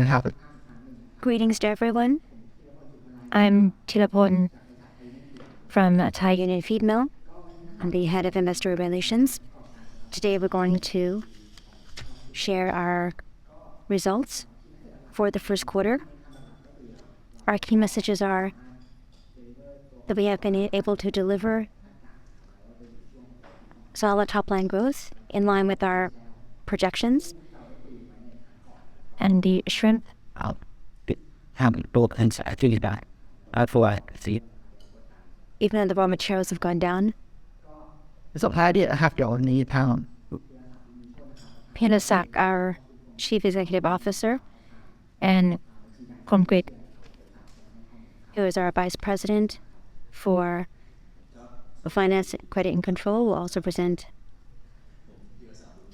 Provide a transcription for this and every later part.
happen. Greetings to everyone. I'm Tilapon from Thai Union Feedmill. I'm the head of investor relations. Today we're going to share our results for the first quarter. Our key messages are that we have been able to deliver solid top-line growth in line with our projections. And the shrimp even though the raw materials have gone down. So how do you have your own pound? Pinasak, our Chief Executive Officer, and Konkrit, who is our Vice President for Finance, Credit, and Control, will also present.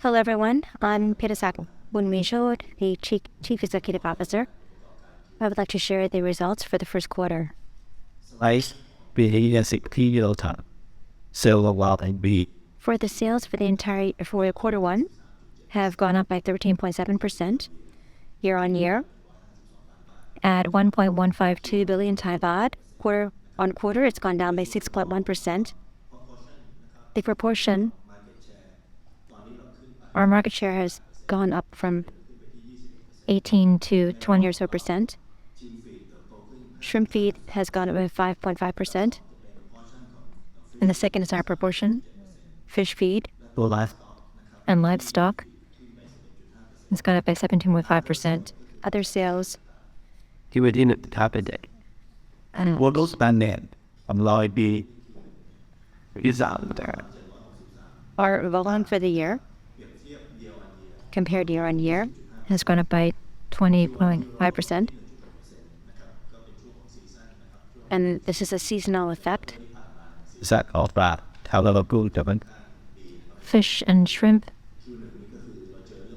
Hello, everyone. I'm Pinasak Bunmishod, the Chief Executive Officer. I would like to share the results for the first quarter. For the sales for quarter one have gone up by 13.7% year-on-year at 1.152 billion Thai baht. Quarter on quarter, it's gone down by 6.1%. The proportion, our market share has gone up from 18 to 20 or so percent. Shrimp feed has gone up by 5.5%. And the second is our proportion. Fish feed and livestock has gone up by 17.5%. Other sales. What goes band Our volume for the year, compared year on year, has gone up by 20.5%. And this is a seasonal effect. Fish and shrimp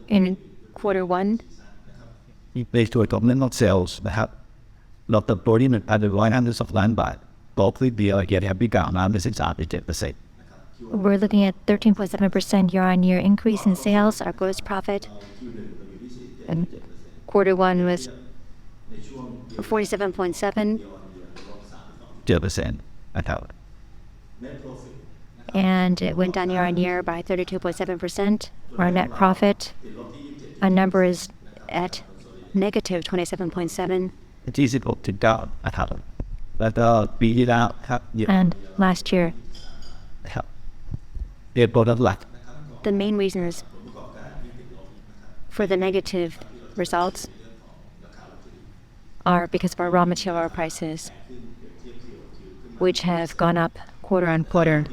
in quarter one. Sales have lot of body and hundreds of land by boldly be get happy down now this is 10%. We're looking at 13.7% year-on-year increase in sales. Our gross profit in quarter one was 47.7%. And it went down year-on-year by 32.7%. Our net profit, our number is at negative 27.7%. It's easy to down but beat it out. And last year, the main reasons for the negative results are because of our raw material prices, which have gone up quarter on quarter.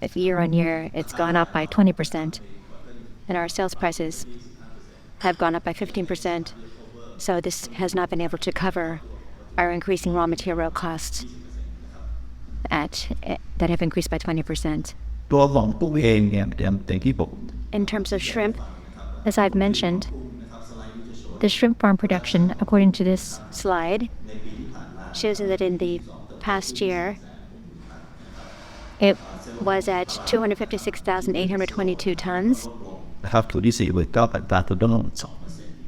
If year on year, it's gone up by 20%, and our sales prices have gone up by 15%. So this has not been able to cover our increasing raw material costs that have increased by 20%. In terms of shrimp, as I've mentioned, the shrimp farm production, according to this slide, shows that in the past year, it was at 256,822 tons.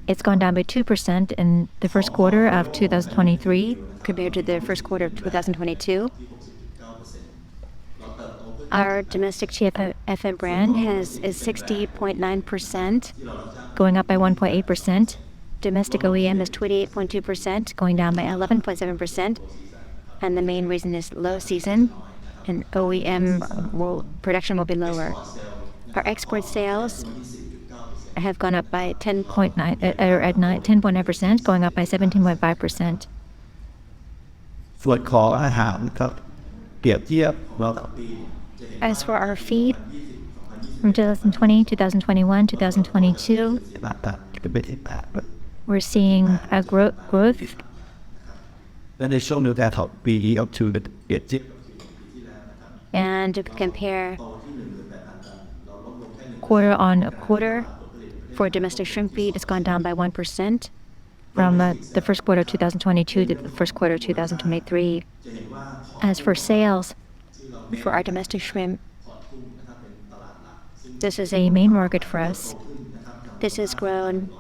It's gone down by 2% in the first quarter of 2023 compared to the first quarter of 2022. Our domestic TFM brand is 60.9%, going up by 1.8%. Domestic OEM is 28.2%, going down by 11.7%. And the main reason is low season, and OEM production will be lower. Our export sales have gone up by 10.9%, going up by 17.5%. As for our feed, from 2020, 2021, 2022, we're seeing a growth. And to compare quarter on quarter, for domestic shrimp feed, it's gone down by 1% from the first quarter of 2022 to the first quarter of 2023. As for sales, for our domestic shrimp, this is a main market for us. This has grown.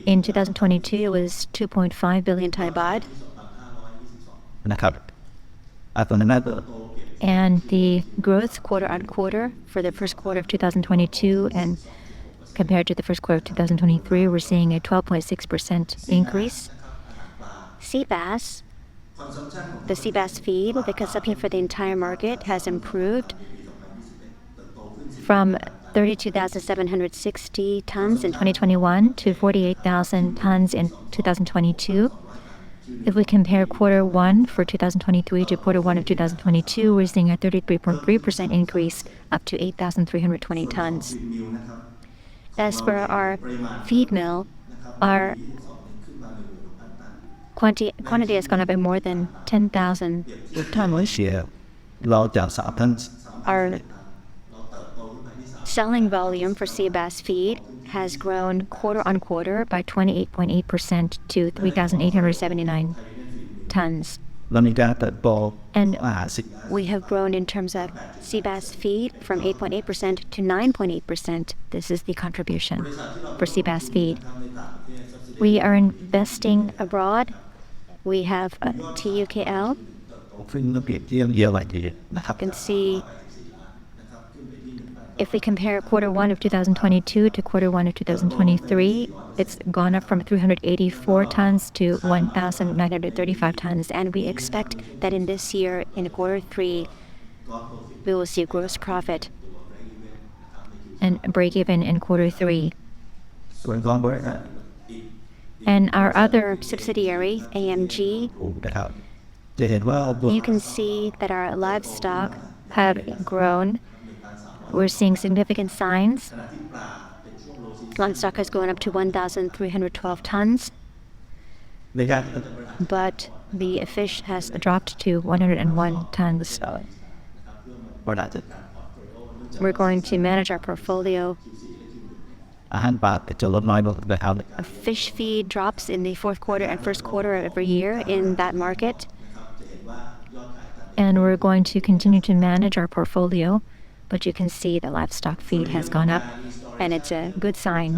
In 2022, it was 2.5 billion Thai baht. นะครับตอนนั้นน่าจะ And the growth quarter on quarter for the first quarter of 2022 and compared to the first quarter of 2023, we're seeing a 12.6% increase. Sea bass, the sea bass feed, the consumption for the entire market has improved from 32,760 tons in 2021 to 48,000 tons in 2022. If we compare quarter one for 2023 to quarter one of 2022, we're seeing a 33.3% increase up to 8,320 tons. As for our feed mill, our quantity has gone up by more than 10,000 tons. เชียร์เราจาก3 ท่าน Our selling volume for sea bass feed has grown quarter on quarter by 28.8% to 3,879 tons. เรามีการเติบโต And อาหารสิ we have grown in terms of sea bass feed from 8.8% to 9.8%. This is the contribution for sea bass feed. We are investing abroad. We have a TUKL. ขึ้นเปรียบเทียบเยอะเลยทีเดียวนะครับ You can see if we compare quarter one of 2022 to quarter one of 2023, it's gone up from 384 tons to 1,935 tons. And we expect that in this year, in quarter three, we will see gross profit and break even in quarter three. ส่วนกองบริษัท And our other subsidiary, AMG, นะครับจะเห็นว่า you can see that our livestock have grown. We're seeing significant signs. Livestock has gone up to 1,312 tons, ในการ but the fish has dropped to 101 tons. บริษัท We're going to manage our portfolio. อาหารปลาจะลดน้อยลงนะครับ Fish feed drops in the fourth quarter and first quarter of every year in that market. And we're going to continue to manage our portfolio. But you can see the livestock feed has gone up, and it's a good sign.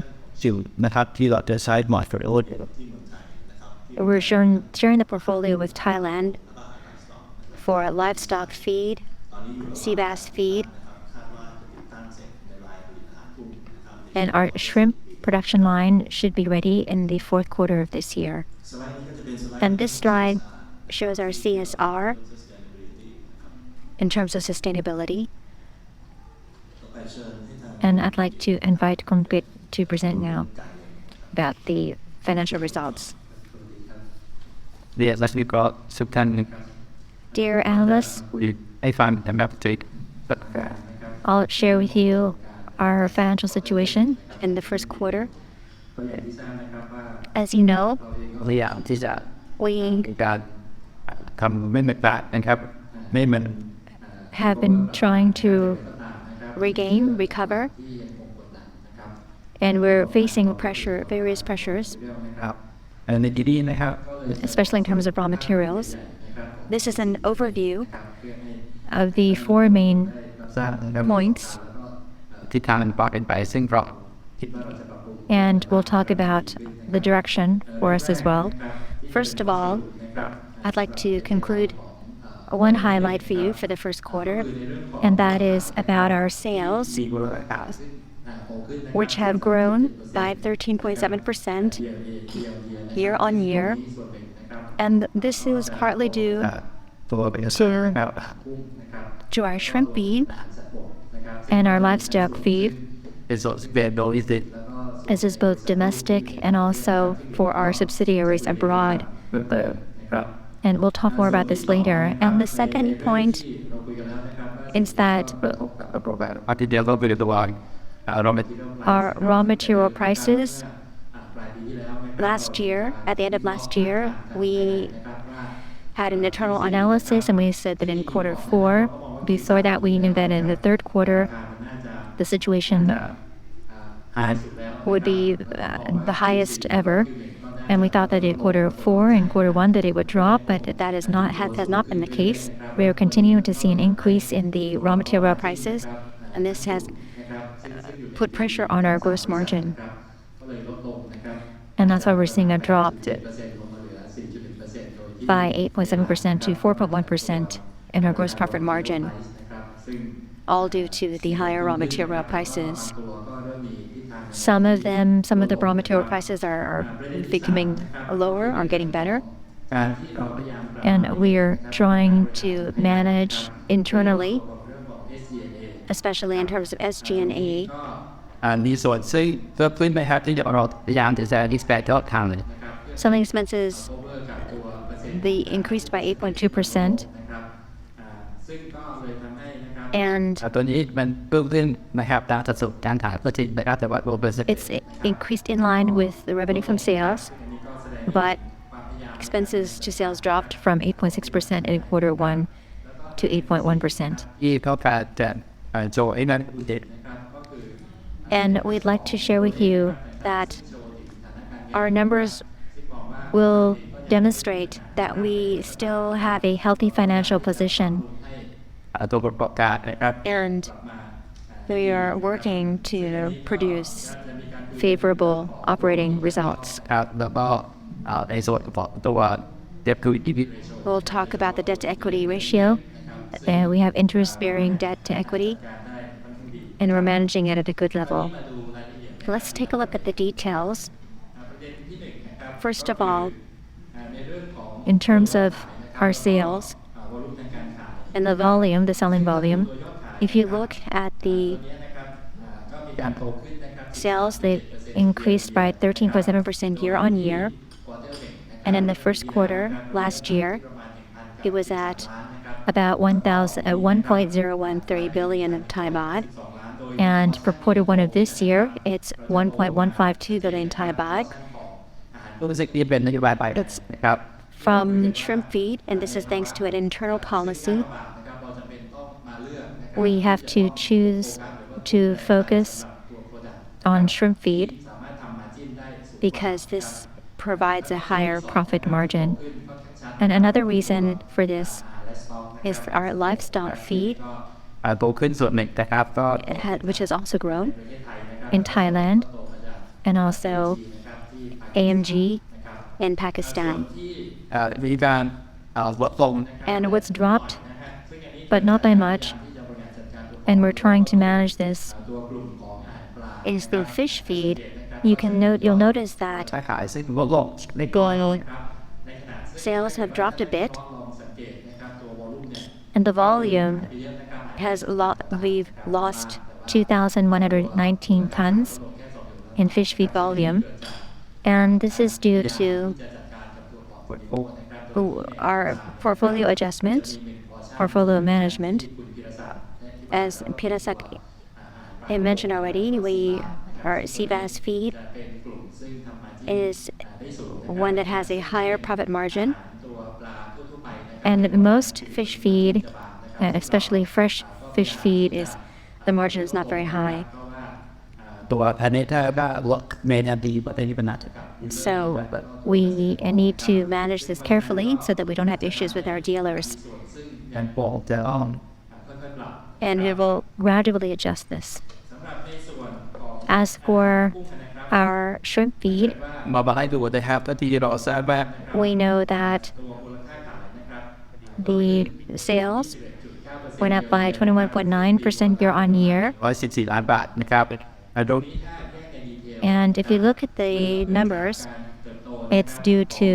สิ่งนะครับที่เราจะใช้หมอดโอ We're sharing the portfolio with Thailand for livestock feed, sea bass feed, and our shrimp production line should be ready in the fourth quarter of this year. And this slide shows our CSR in terms of sustainability. And I'd like to invite Konkrit to present now about the financial results. เรียนและวิเคราะห์ทุกท่าน Dear analysts, ให้ฟังนะครับจุด I'll share with you our financial situation in the first quarter. As you know, พยายามที่จะ we การทำไม่เหมือนกันนะครับไม่เหมือน have been trying to recover, and we're facing various pressures, ครับในที่นี้นะครับ especially in terms of raw materials. This is an overview of the four main สร้างนะครับ points, ทิศทางปลาเป็นไปซึ่งเรา and we'll talk about the direction for us as well. First of all, I'd like to conclude one highlight for you for the first quarter, and that is about our sales, ซีเวอร์ครับ which have grown by 13.7% year on year. And this is partly due ตัวเป็นเสื้อครับ to our shrimp feed and our livestock feed. เป็นส่วนเปลี่ยนโดยที่ This is both domestic and also for our subsidiaries abroad. ครับ And we'll talk more about this later. And the second point is that อาทิตย์เดียวก็เป็นตัวเราไม่ our raw material prices last year, at the end of last year, we had an internal analysis and we said that in quarter four, before that we knew that in the third quarter, the situation would be the highest ever. And we thought that in quarter four and quarter one that it would drop, but that has not been the case. We are continuing to see an increase in the raw material prices, and this has put pressure on our gross margin. And that's why we're seeing a drop by 8.7% to 4.1% in our gross profit margin, all due to the higher raw material prices. Some of the raw material prices are becoming lower, are getting better. And we're trying to manage internally, especially in terms of SG&A. มีส่วนซึ่งเพิ่มขึ้นไหมครับที่เราพยายามจะexpect ยอดขาย Selling expenses, they increased by 8.2%. And ตัวนี้มันเพิ่มขึ้นนะครับตามสัดส่วนการขายก็จริงนะครับแต่ว่าตัวเปอร์เซ็นต์ it's increased in line with the revenue from sales, but expenses to sales dropped from 8.6% in quarter one to 8.1%. ที่เขาแปลจะโจไอ้นั่นเด็ด And we'd like to share with you that our numbers will demonstrate that we still have a healthy financial position. ตัวประกอบการนะครับ And we are working to produce favorable operating results. ครับแล้วก็ในส่วนของตัว debt to equity We'll talk about the debt to equity ratio. We have interest-bearing debt to equity, and we're managing it at a good level. Let's take a look at the details. First of all, in terms of our sales and the volume, the selling volume, if you look at the sales, they've increased by 13.7% year on year. And in the first quarter last year, it was at about 1.013 billion Thai baht. And for quarter one of this year, it's 1.152 billion Thai baht. รู้สึกที่เป็นนโยบายไปนะครับ From shrimp feed, and this is thanks to an internal policy, we have to choose to focus on shrimp feed because this provides a higher profit margin. And another reason for this is our livestock feed, โตขึ้นส่วนหนึ่งนะครับก็ which has also grown in Thailand and also AMG in Pakistan. มีการลดลง And what's dropped, but not by much, and we're trying to manage this, is the fish feed. You'll notice that ขายซึ่งลดลงในกล sales have dropped a bit, and the volume we've lost 2,119 tons in fish feed volume, and this is due to our portfolio adjustment, portfolio management. As Pirasak mentioned already, our sea bass feed is one that has a higher profit margin, and most fish feed, especially fresh fish feed, the margin is not very high. ตัวอันนี้ถ้าลดเมนดีกว่านี้เป็นนัด So we need to manage this carefully so that we don't have issues with our dealers. การปอกจะอ้อม And we will gradually adjust this. As for our shrimp feed, มาให้ดูนะครับที่เราทราบว่า we know that the sales went up by 21.9% year on year. 114 ล้านบาทนะครับโดย And if you look at the numbers, it's due to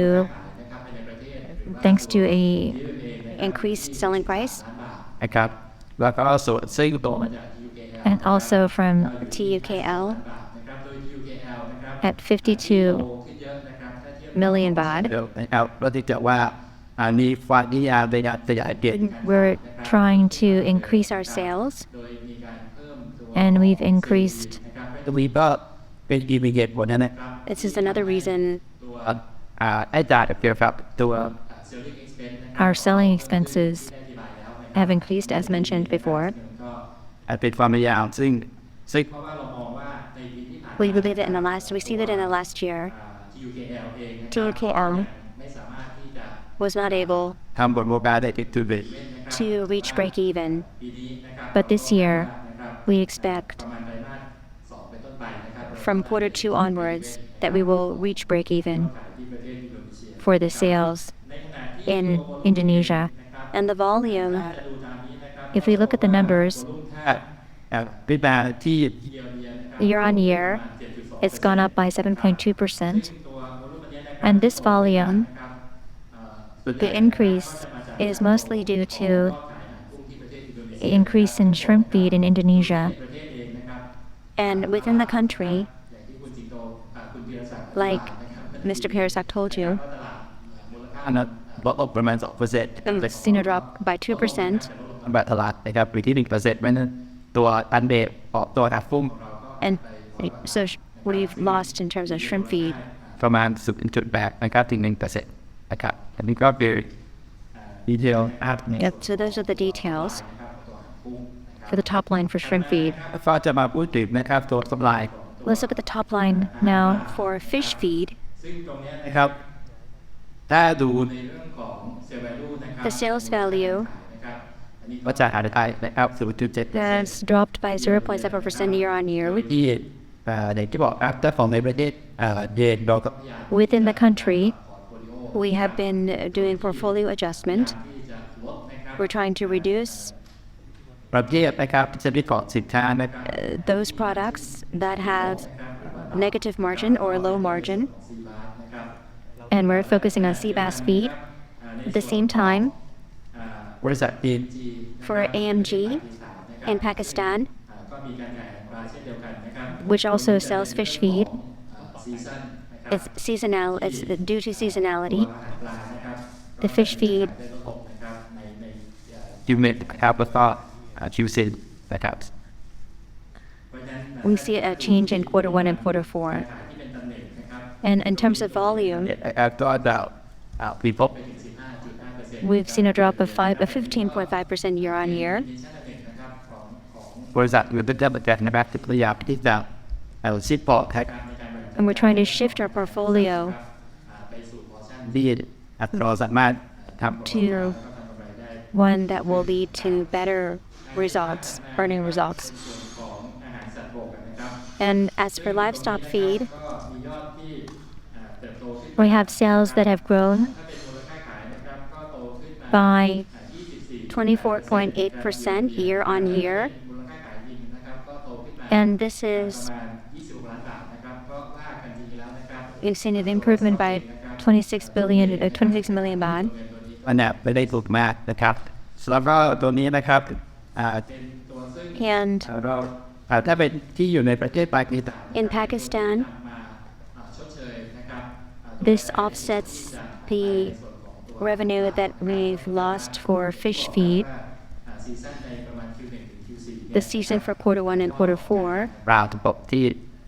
thanks to a increased selling price นะครับแล้วก็ส่วนซึ่งตัว and also from TUKL at 52 million baht. นะครับเราที่จะว่าอันนี้ฟันนิยามในการขยายเกียรติ We're trying to increase our sales, and we've increased. ตรงนี้ก็เป็นอีมิเกตผลนั่นแหละ This is another reason ไอ้จ่ายเกี่ยวกับตัว our selling expenses have increased, as mentioned before. เป็นความพยายามซึ่ง We believe that we see that in the last year, TUKL was not able ทำบทโมบายได้ติดตัวเอง to reach break even. But this year, we expect from quarter 2 onwards that we will reach break even for the sales in Indonesia. And the volume, if we look at the numbers, เป็นมาที่ year on year, it's gone up by 7.2%. And this volume, the increase is mostly due to increase in shrimp feed in Indonesia. And within the country, like Mr. Parasak told you, อันนั้นลดลงประมาณ 2% it's seen a drop by 2%. แบบตลาดนะครับอยู่ที่ 1% เพราะฉะนั้นตัวอันเดบออกตัวหักฟุ้ง And so we've lost in terms of shrimp feed. ประมาณ 0.8 นะครับถึง 1% นะครับอันนี้ก็เป็นดีเทลนะครับ Yep, so those are the details for the top line for shrimp feed. ก็จะมาพูดถึงนะครับตัวสำราย Let's look at the top line now for fish feed. นะครับถ้าดู The sales value ก็จะหาได้นะครับ 0.7 has dropped by 0.7% year on year. ที่ในที่บอกครับถ้าของในประเทศเยนเราก็ Within the country, we have been doing portfolio adjustment. We're trying to reduce ประเภทนะครับที่จะมีของสินค้านะ those products that have negative margin or low margin. And we're focusing on sea bass feed. At the same time, บริษัทจีน for AMG in Pakistan, which also sells fish feed, it's seasonal. It's due to seasonality. The fish feed ยูเมนนะครับแล้วก็คิวเซนนะครับ we see a change in quarter 1 and quarter 4. And in terms of volume, ตัวดาวปีพบ we've seen a drop of 15.5% year on year. บริษัทอยู่ตั้งแต่ประกาศนะครับที่พยายามที่จะซิปพอร์ตแท็ก And we're trying to shift our portfolio ที่เราสามารถทำ to one that will lead to better results, earning results. And as for livestock feed, we have sales that have grown by 24.8% year on year. And this is, we've seen an improvement by 26 million baht. อันนี้ไม่ได้ถูกมากนะครับแล้วก็ตัวนี้นะครับ And เราถ้าเป็นที่อยู่ในประเทศปากีสถาน in Pakistan, this offsets the revenue that we've lost for fish feed. The season for quarter 1 and quarter 4, เราจะบอกที่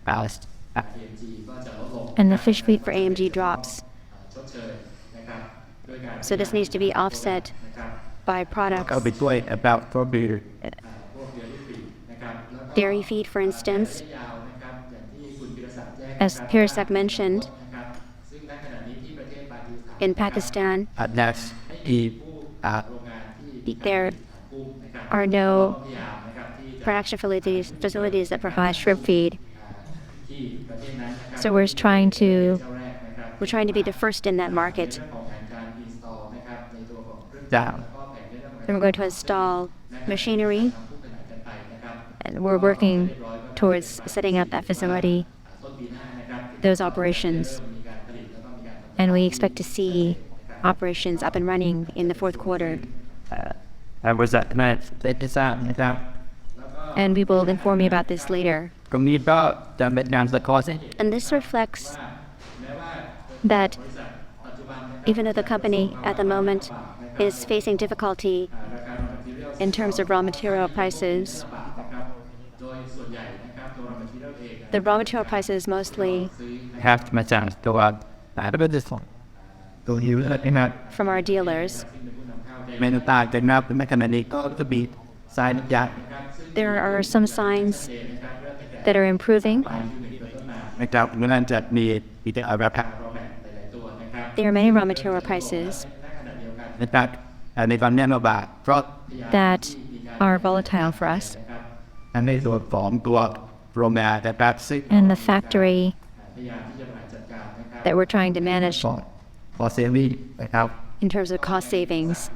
ปาเลส and the fish feed for AMG drops. So this needs to be offset by ก็ products. ไปช่วย about for beer Dairy feed, for instance, as Parasak mentioned, in Pakistan, อันนี้ที่ there are no production facilities that provide shrimp feed. So we're trying to be the first in that market. จะ And we're going to install machinery, and we're working towards setting up that facility, those operations. And we expect to see operations up and running in the fourth quarter. บริษัทมาได้ทราบนะครับ And we will inform you about this later. ตรงนี้ก็จะเป็นงานสะท้อน And this reflects that even though the company at the moment is facing difficulty in terms of raw material prices, the raw material prices mostly ครับมาจากตัวแต่เป็นตัวหิวนะครับ from our dealers. เมนูต่างจากนับเป็นแมคานิกก็จะมีสายยา There are some signs that are improving. นะครับเมื่อนั้นจะมีแต่อะไรครับ There are many raw material prices นะครับในตอนนี้เราบาทเพราะ that are volatile for us. อันในส่วนของตัวโรงงานนะครับซึ่ง and the factory that we're trying to manage พอเซวิ่งนะครับ in terms of cost savings.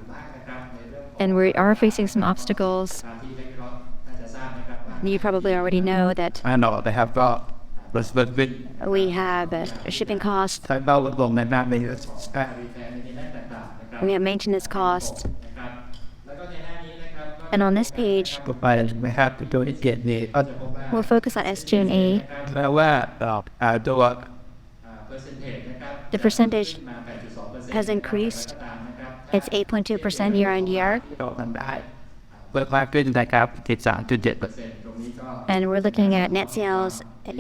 And we are facing some obstacles. You probably already know that แน่นอนนะครับก็รถวิ่ง we have shipping costs, ใช้เป้าลงในหน้าใน we have maintenance costs. And on this page, ต่อไปนะครับตัวที่เกียรตินี้ก็ we'll focus on SG&A. แปลว่าตัว The percentage has increased. It's 8.2% year on year. ก็ทำได้เพิ่มมากขึ้นนะครับ13.7% And we're looking at net sales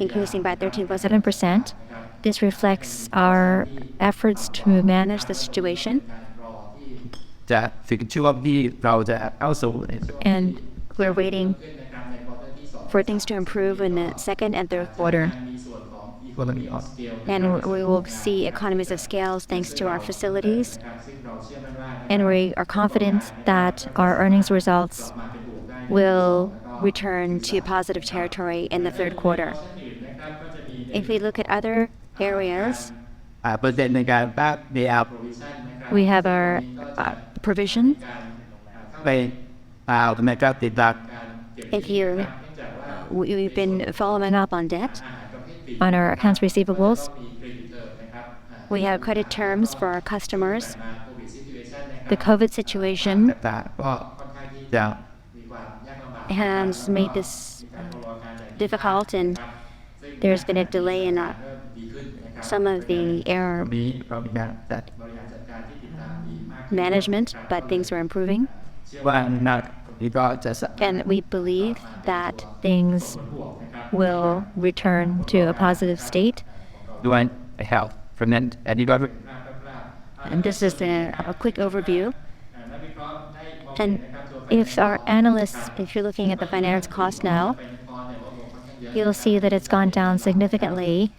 increasing by 13.7%. This reflects our efforts to manage the situation. จะถึงช่วงที่เราจะเข้าสู่ And we're waiting for things to improve in the second and third quarter. And we will see economies of scale thanks to our facilities. And we are confident that our earnings results will return to positive territory in the third quarter. If we look at other areas, เปอร์เซ็นต์ในการตั้งเดียว we have our provision. ไปนะครับติดตาม If we've been following up on debt, on our accounts receivables. We have credit terms for our customers. The COVID situation ต่างๆก็จะ has made this difficult, and there's been a delay in some of the error มีเรามีการจัด management, but things are improving. ว่านักนี่ก็จะ And we believe that things will return to a positive state. ด้วย health เพราะนั้นอันนี้ก็ And this is a quick overview. And if our analysts, if you're looking at the finance cost now, you'll see that it's gone down significantly.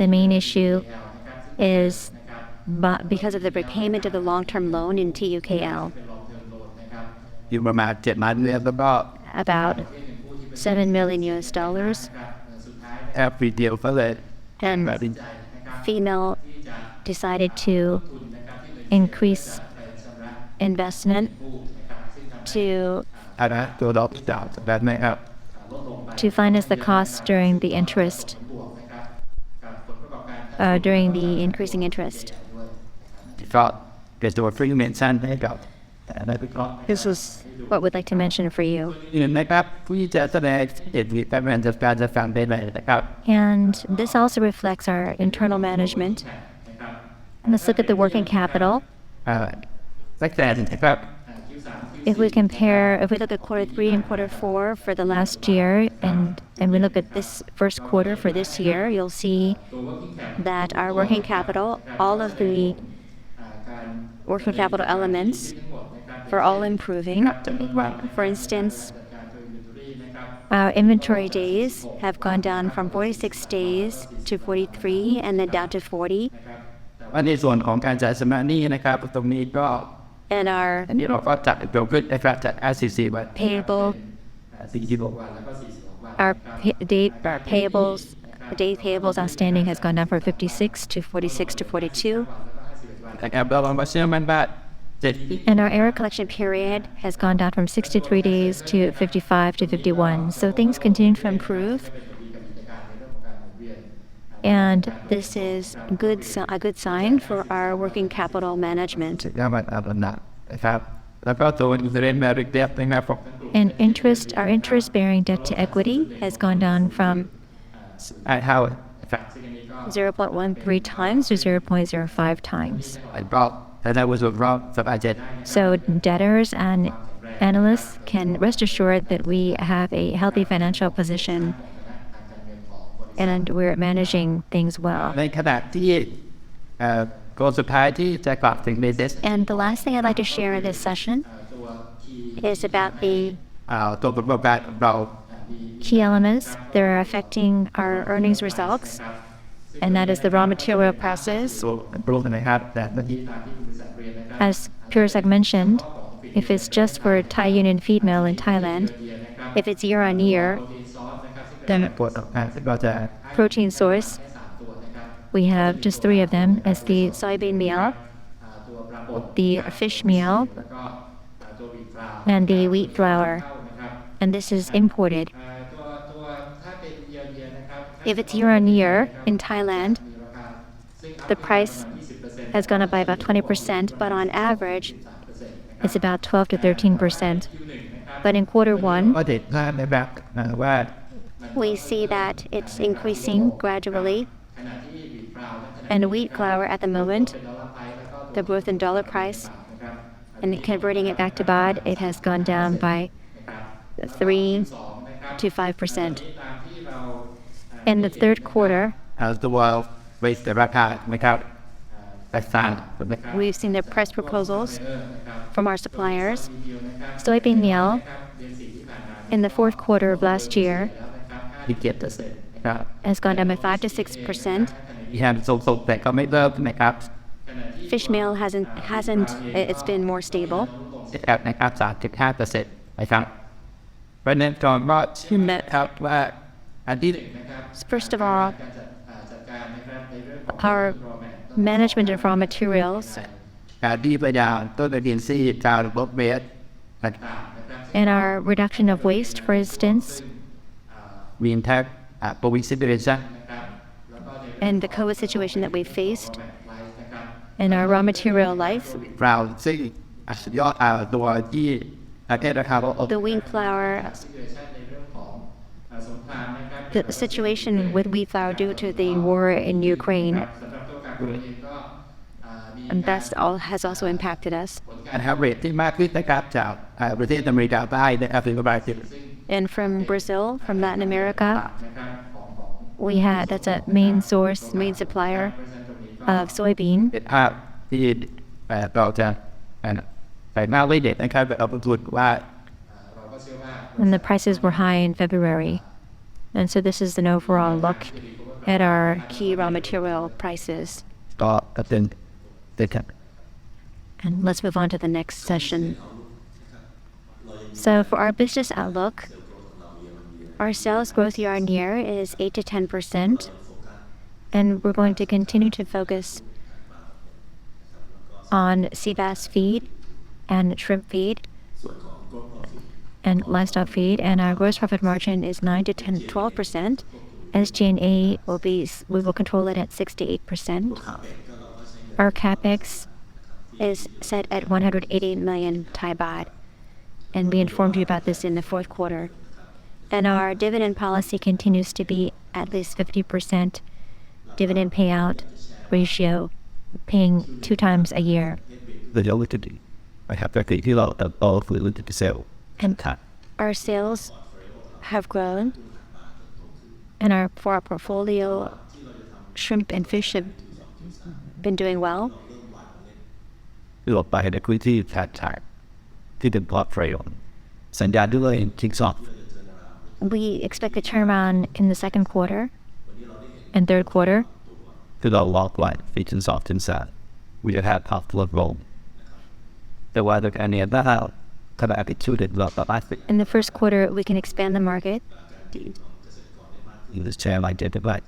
The main issue is because of the repayment of the long-term loan in TUKL, อยู่ประมาณ7 ล้านเหรียญแล้วก็ about $7 million US. แอปรีเดียวก็เลย And Feedmill decided to increase investment to อันนั้นตัวดอกดาวแบบนี้ครับ finance the costs during the interest, during the increasing interest. ก็เกิดตัวฟรีเมนชั่นให้กับอันนั้นก็ This was what we'd like to mention for you. นะครับที่จะแสดงเหตุการณ์จัดการจะฟังได้เลยนะครับ And this also reflects our internal management. And let's look at the working capital. สักแต่นะครับ If we look at quarter 3 and quarter 4 for the last year, and we look at this first quarter for this year, you'll see that our working capital, all of the working capital elements are all improving. For instance, our inventory days have gone down from 46 days to 43 and then down to 40. ว่าในส่วนของการจ่ายชำระหนี้นะครับตรงนี้ก็ And อันนี้เราก็จัดตัวขึ้นนะครับจาก RCC ไว้ payable, 46 our day payables outstanding has gone down from 56 to 46 to 42. นะครับเราลองมาเชื่อมั่นว่า7 And our error collection period has gone down from 63 days to 55 to 51. So things continue to improve. And this is a good sign for our working capital management. จะมาอันนั้นนะครับแล้วก็ตัวเรียนมาเรียบนะครับ And our interest-bearing debt to equity has gone down from how 0.13 times to 0.05 times. that was wrong So debtors and analysts can rest assured that we have a healthy financial position and we're managing things well. ในขณะที่ตัวสุดท้ายที่จะกลับถึง business And the last thing I'd like to share in this session is about the ตัวผลประกอบการของเรา key elements that are affecting our earnings results, and that is the raw material prices. ตัวปรุงนะครับแต่เมื่อกี้ As Pursak mentioned, if it's just for Thai Union Feedmill in Thailand, If it's year on year, then protein source, we have just 3 of them as the soybean meal, the fish meal, and the wheat flour. And this is imported. If it's year on year in Thailand, the price has gone up by about 20%, but on average, it's about 12 to 13%. But in quarter one, ก็เด็ดพลาดในแบบว่า we see that it's increasing gradually. And wheat flour at the moment, the growth in dollar price, and converting it back to baht, it has gone down by 3 to 5%. In the third quarter, as the world raise the ราคาไม่ครับแตกต่าง we've seen the price proposals from our suppliers. Soybean meal in the fourth quarter of last year ที่เกียรติครับ has gone down by 5 to 6%. ที่แฮมส่งแต่ก็ไม่เริ่มนะครับ Fish meal hasn't, it's been more stable. นะครับ 3.5% นะครับประเด็นก่อนว่าที่แม่ครับว่าอันที่ First of all, our management of raw materials การที่พยายามต้นเดือนซี่การลดเวท and our reduction of waste, for instance, วีนแท็กโปรวิสิเดชั่น and the COVID situation that we faced in our raw material life. เราซึ่งสุดยอดตัวที่ประเทศนะครับ The wheat flour, the situation with wheat flour due to the war in Ukraine, and that all has also impacted us. การหาเรทที่มากขึ้นนะครับจากประเทศอเมริกาใต้นะครับถึงประมาณ And from Brazil, from Latin America, that's a main supplier of soybean. ภาพที่เราจะใส่หน้าเด็ดนะครับเอาไปตรวจว่า And the prices were high in February. And so this is an overall look at our key raw material prices. ก็เป็นเด็ด And let's move on to the next session. So for our business outlook, our sales growth year on year is 8 to 10%. And we're going to continue to focus on sea bass feed and shrimp feed and livestock feed. And our gross profit margin is 9 to 12%. SG&A we will control it at 6 to 8%. Our capex is set at 180 million Thai baht. And we informed you about this in the fourth quarter. And our dividend policy continues to be at least 50% dividend payout ratio, paying 2 times a year. The liquidity. I have to take it out of all the liquidity sale. And our sales have grown. And for our portfolio, shrimp and fish have been doing well. หลบไปในพื้นที่แทนทางที่เป็นพอร์ตโฟลิโอสัญญาณด้วย kicks off. We expect a turnaround in the second quarter and third quarter. คือเราล็อกไว้ features of inside. We have had popular role. แต่ว่าในอันนี้ถ้าขณะที่ชุดเราสามารถ In the first quarter, we can expand the market. in this channel identified.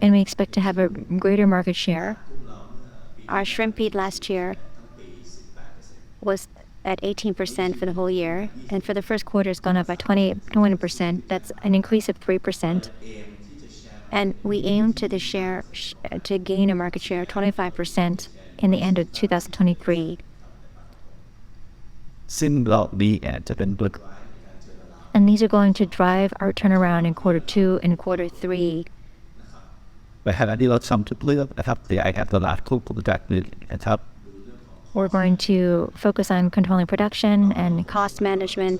And we expect to have a greater market share. Our shrimp feed last year was at 18% for the whole year, and for the first quarter it's gone up by 20%. That's an increase of 3%. And we aim to gain a market share of 25% in the end of 2023. ซึ่งเราดีจะเป็นตัว And these are going to drive our turnaround in quarter 2 and quarter 3. ไปขณะที่เราทำทุกเรื่องนะครับที่I have ตลาดควบคุมจากนี้นะครับ We're going to focus on controlling production and cost management,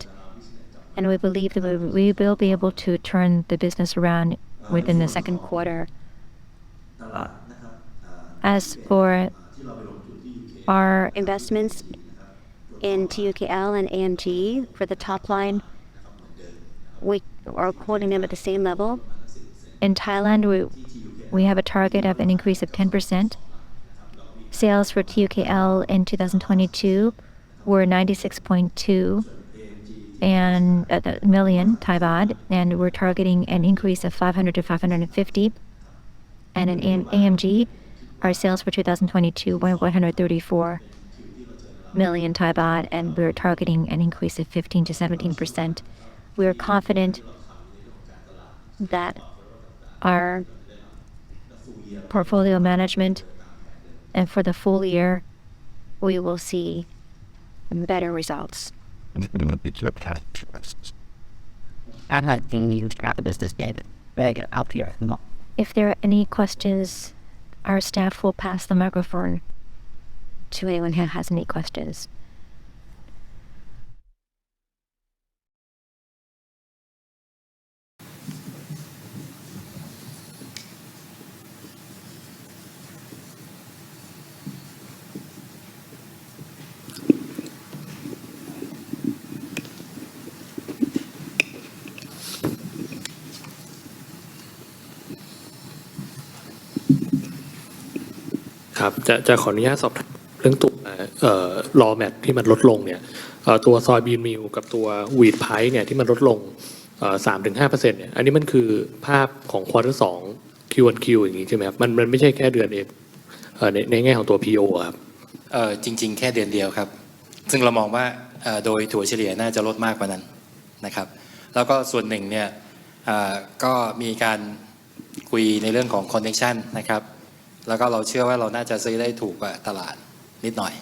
and we believe that we will be able to turn the business around within the second quarter. As for our investments in TUKL and AMG, for the top line, we are quoting them at the same level. In Thailand, we have a target of an increase of 10%. Sales for TUKL in 2022 were 96.2, million Thai baht, and we're targeting an increase of 500 to 550. And in AMG, our sales for 2022 were 134 million Thai baht, and we're targeting an increase of 15 to 17%. We are confident that our portfolio management and for the full year, we will see better results. If there are any questions, our staff will pass the microphone to anyone who has any questions.ครับจะขออนุญาตสอบถามเรื่องตัวraw mat ที่มันลดลงเนี่ยตัว soybean meal กับตัว wheat price เนี่ยที่มันลดลง3-5% เนี่ยอันนี้มันคือภาพของ quarter 2 Q1Q อย่างงี้ใช่ไหมครับมันไม่ใช่แค่เดือนเองในแง่ของตัว PO ครับจริงๆแค่เดือนเดียวครับซึ่งเรามองว่าโดยถั่วเฉลี่ยน่าจะลดมากกว่านั้นนะครับแล้วก็ส่วนหนึ่งเนี่ยก็มีการคุยในเรื่องของ connection นะครับแล้วก็เราเชื่อว่าเราน่าจะซื้อได้ถูกกว่าตลาดนิดหน่อย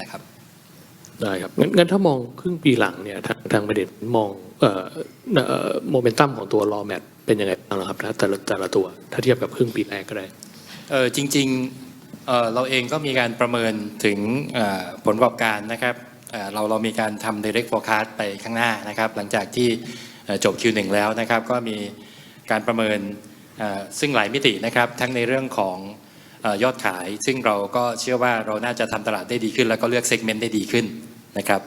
นะครับได้ครับงั้นถ้ามองครึ่งปีหลังเนี่ยทางประเด็นมองโมเมนตัมของตัว raw mat เป็นยังไงบ้างครับแต่ละตัวถ้าเทียบกับครึ่งปีแรกก็ได้จริงๆเราเองก็มีการประเมินถึงผลประกอบการนะครับเรามีการทำ direct forecast ไปข้างหน้านะครับหลังจากที่จบ Q1 แล้วนะครับก็มีการประเมินซึ่งหลายมิตินะครับทั้งในเรื่องของยอดขายซึ่งเราก็เชื่อว่าเราน่าจะทำตลาดได้ดีขึ้นแล้วก็เลือกเซกเมนต์ได้ดีขึ้นนะครับ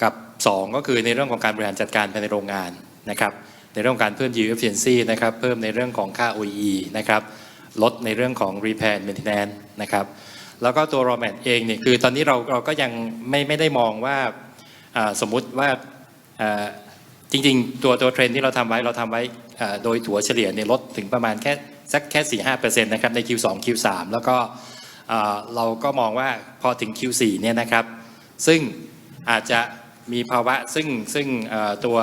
กับ2ก็คือในเรื่องของการบริหารจัดการภายในโรงงานนะครับในเรื่องของการเพิ่ม yield efficiency นะครับเพิ่มในเรื่องของค่า OEE นะครับลดในเรื่องของ repair and maintenance นะครับแล้วก็ตัว raw mat เองเนี่ยคือตอนนี้เราก็ยังไม่ได้มองว่าสมมุติว่าจริงๆตัวเทรนที่เราทำไว้โดยถั่วเฉลี่ยเนี่ยลดถึงประมาณแค่ 4-5% นะครับใน Q2 Q3 แล้วก็เราก็มองว่าพอถึง Q4 เนี่ยนะครับซึ่งอาจจะมีภาวะซึ่งตัว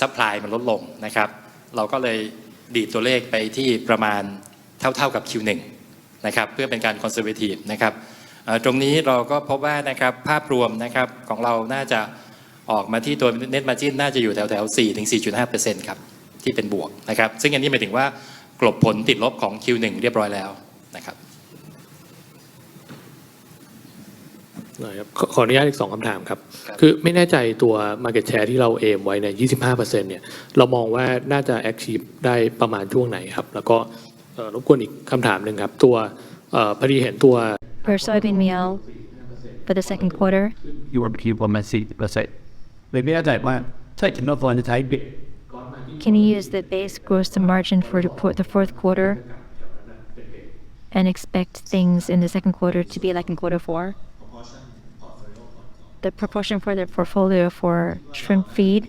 ซัพพลายมันลดลงนะครับเราก็เลยดีดตัวเลขไปที่ประมาณเท่ากับ Q1 นะครับเพื่อเป็นการคอนเซอร์เวทีฟนะครับตรงนี้เราก็พบว่านะครับภาพรวมนะครับของเราน่าจะออกมาที่ตัว Net Margin น่าจะอยู่แถว 4-4.5% ครับที่เป็นบวกนะครับซึ่งอันนี้หมายถึงว่ากลบผลติดลบของ Q1 เรียบร้อยแล้วนะครับขออนุญาตอีก2คำถามครับคือไม่แน่ใจตัว market share ที่เราเอมไว้เนี่ย 25% เนี่ยเรามองว่าน่าจะ achieve ได้ประมาณช่วงไหนครับแล้วก็รบกวนอีกคำถามหนึ่งครับตัวพอดีเห็นตัว For soybean meal for the second quarter you were people messy let's say เลยไม่แน่ใจว่าใช่ถึงเราควรจะใช้ Can you use the base gross margin for the fourth quarter and expect things in the second quarter to be like in quarter four? The proportion for the portfolio for shrimp feed,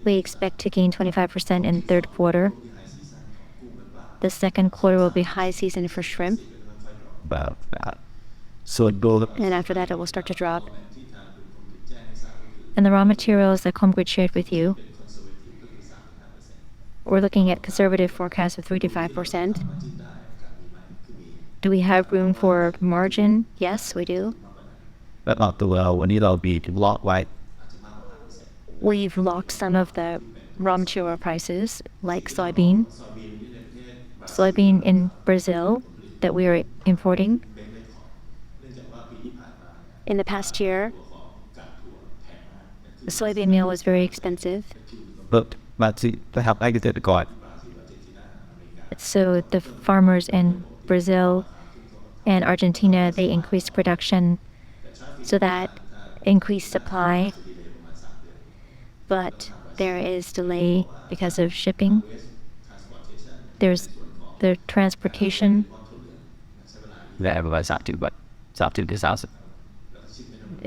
we expect to gain 25% in third quarter. The second quarter will be high season for shrimp. About that. So and after that, it will start to drop. And the raw materials that Comgrid shared with you, we're looking at conservative forecast of 3-5%. Do we have room for margin? Yes, we do. But not the well, when it'll be locked white. We've locked some of the raw material prices, like soybean. Soybean in Brazil that we are importing. In the past year, the soybean meal was very expensive. But to help exit the god. So the farmers in Brazil and Argentina, they increased production so that increased supply. But there is delay because of shipping. There's the transportation.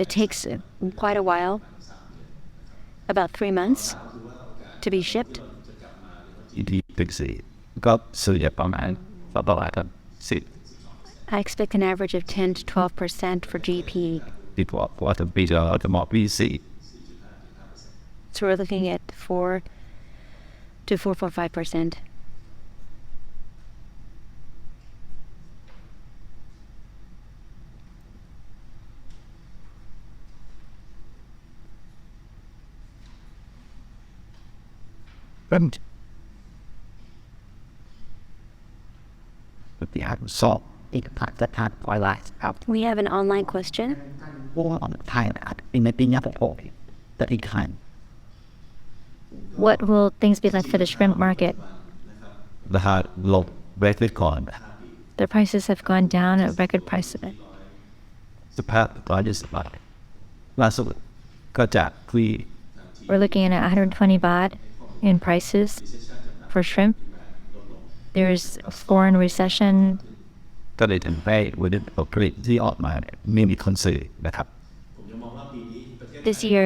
It takes quite a while. About 3 months to be shipped. ED Pixie got so yeah, man, see I expect an average of 10 to 12% for GP. people what a bit the more BC. So we're looking at 4 to 4.5%. And but the had salt that had twilight out We have an online question. on Thailand in the Pinyapapori that he can. What will things be like for the shrimp market? The hard low record con. The prices have gone down at record price. The path I just about last got that we We're looking at 120 baht in prices for shrimp. There's a foreign recession. ก็เลยถึงไปวันนี้ผลิตที่ออกมาไม่มีคนซื้อนะครับ This year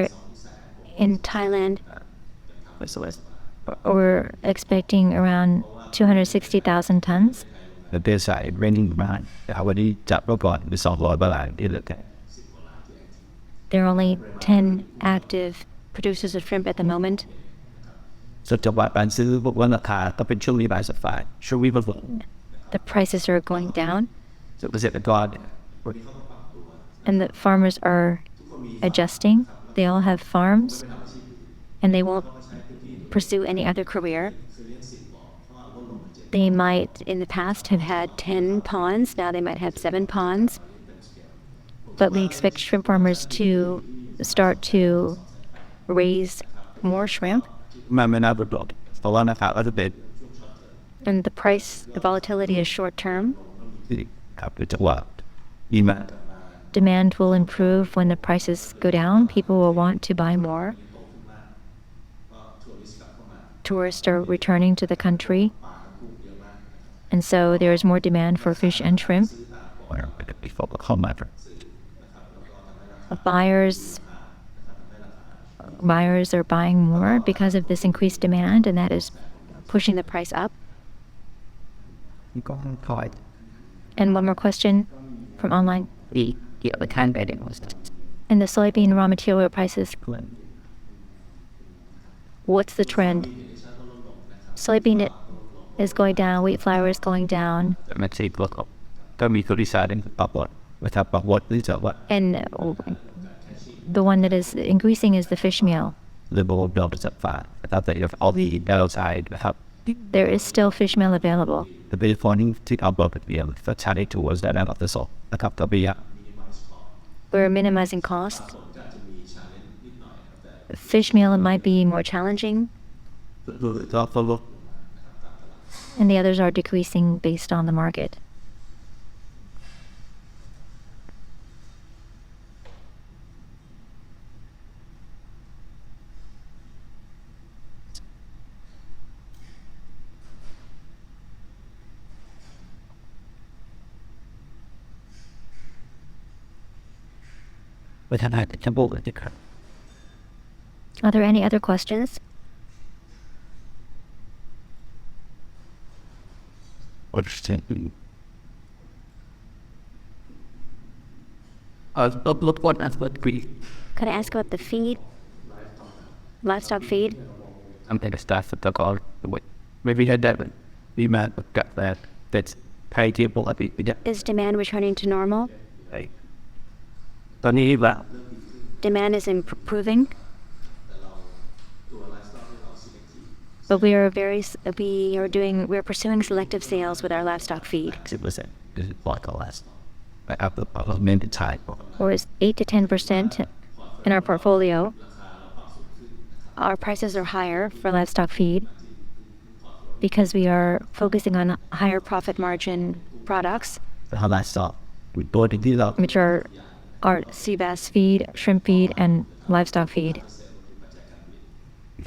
in Thailand, we're expecting around 260,000 tons. แต่เดซายเรนนิ่งมาวันนี้จับรอบก่อนไป200 บาทนี่เลยแค่ There are only 10 active producers of shrimp at the moment. ส่วนจังหวัดการซื้อพวกว่าราคาก็เป็นช่วงรีบายสฟายช่วงวิบัติ The prices are going down, ส่วนเกษตรกร and the farmers are adjusting. They all have farms, and they won't pursue any other career. They might, in the past, have had 10 ponds. Now they might have 7 ponds. But we expect shrimp farmers to start to raise more shrimp. มันไม่น่าเปลี่ยนเพราะว่าราคาก็จะเป็น And the price, the volatility is short term. ครับเป็นจังหวะดีมาก Demand will improve when the prices go down. People will want to buy more. Tourists are returning to the country. And so there is more demand for fish and shrimp. Buyers are buying more because of this increased demand, and that is pushing the price up. ก็คอย And one more question from online. ดีเกี่ยวกับท่านไปเด็ก And the soybean raw material prices, what's the trend? Soybean is going down, wheat flour is going down, มันซีบวกก็มีตัวที่สาดึงปรับบทมาทำปรับบทที่จะว่า and the one that is increasing is the fish meal. เรื่องของเราจะฝ่านะครับแต่เอาที่ดาวไซด์นะครับ There is still fish meal available. แต่เป็นฟอนดิ้งที่เอาบทเป็นเดียวก็ใช้ได้ตัวได้แล้วแต่สองนะครับตัวเบีย We're minimizing costs. Fish meal might be more challenging, ก็ฟอลโล่ and the others are decreasing based on the market. But I had to bolt it. Are there any other questions? Understand. Look what that's what we. Could I ask about the feed? Livestock feed? I'm going to start with the call. Maybe had that, but we might have got that. That's pay table. I think we did. Is demand returning to normal? Hey. Tony, well, Demand is improving. But we're pursuing selective sales with our livestock feed. 10%. This is like the last. I have the amended type. Or is 8 to 10% in our portfolio. Our prices are higher for livestock feed because we are focusing on higher profit margin products, How that start? We bought it these up. which are our sea bass feed, shrimp feed, and livestock feed.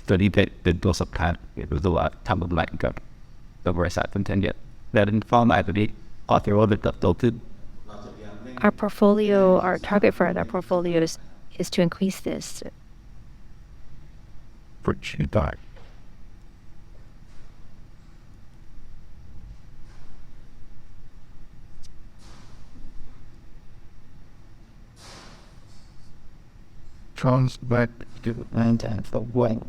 ตัวนี้เป็นตัวสำคัญเป็นตัวทำอะไรกับตัวบริษัทเป็นเช่นเดียวแต่ในฟอร์มไอ้ตัวนี้ออเทอร์เป็นโตขึ้น Our target for our portfolios is to increase this. appreciate that. Back to and for what?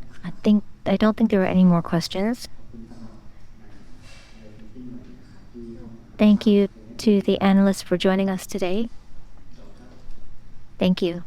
I don't think there are any more questions. Thank you to the analysts for joining us today. Thank you.